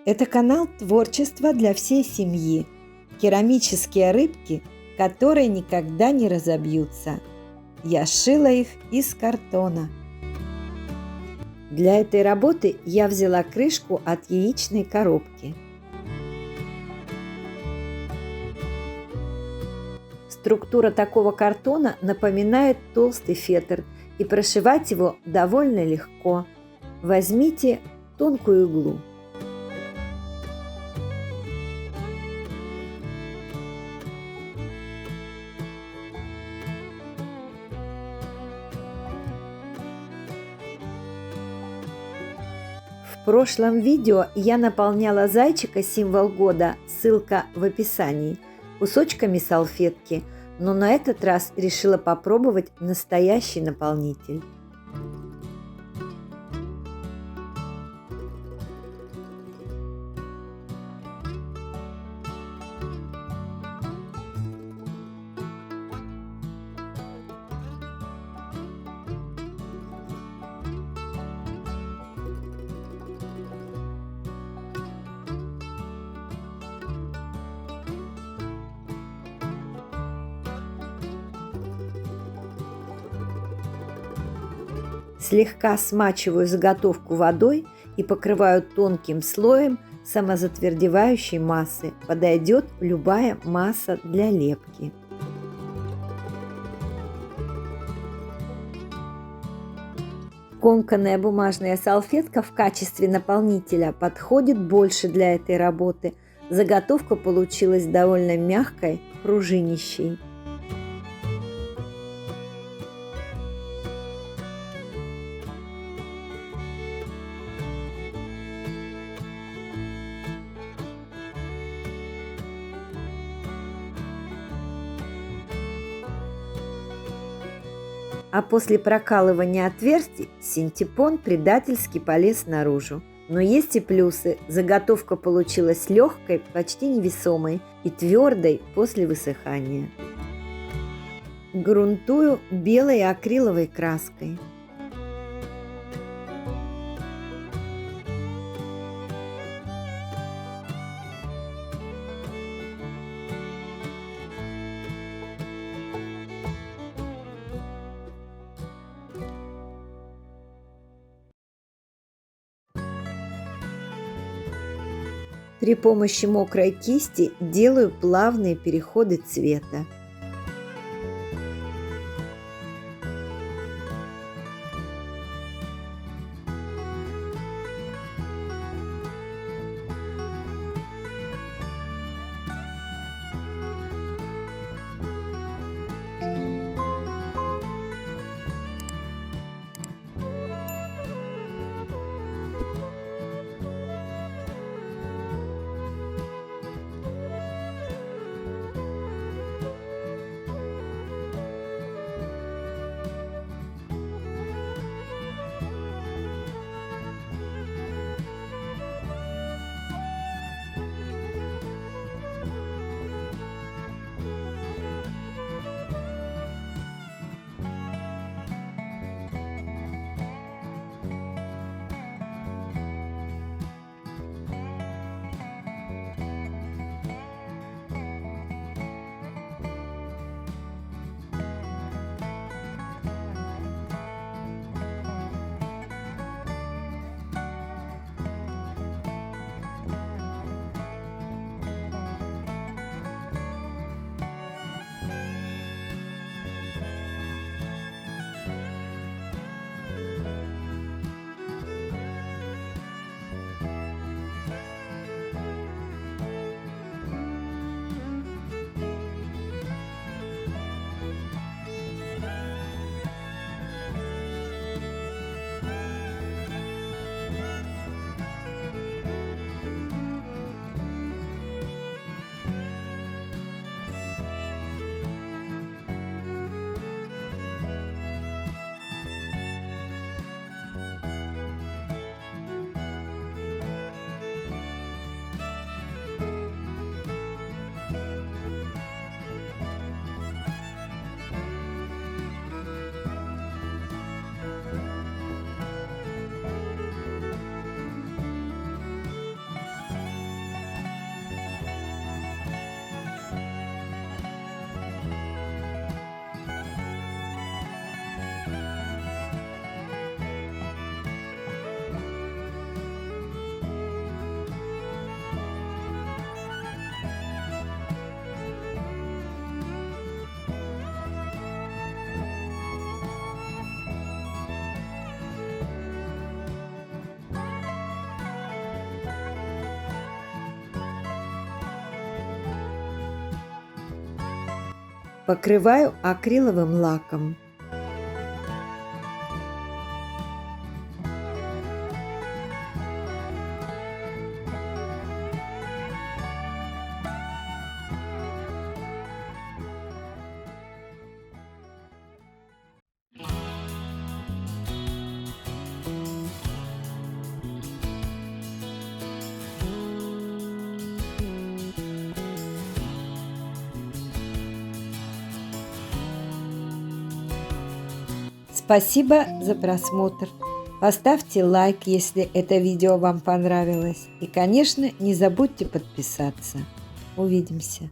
Это канал творчества для всей семьи. Керамические рыбки, которые никогда не разобьются. Я шила их из картона. Для этой работы я взяла крышку от яичной коробки. Структура такого картона напоминает толстый фетр, и прошивать его довольно легко. Возьмите тонкую иглу. В прошлом видео я наполняла зайчика символ года, ссылка в описании, кусочками салфетки, но на этот раз решила попробовать настоящий наполнитель. Слегка смачиваю заготовку водой и покрываю тонким слоем самозатвердевающей массы. Подойдет любая масса для лепки. Комканная бумажная салфетка в качестве наполнителя подходит больше для этой работы. Заготовка получилась довольно мягкой, пружинищей. А после прокалывания отверстий синтепон предательски полез наружу. Но есть и плюсы. Заготовка получилась легкой, почти невесомой и твердой после высыхания. Грунтую белой акриловой краской. При помощи мокрой кисти делаю плавные переходы цвета. Покрываю акриловым лаком. Спасибо за просмотр. Поставьте лайк, если это видео вам понравилось. И, конечно, не забудьте подписаться. Увидимся.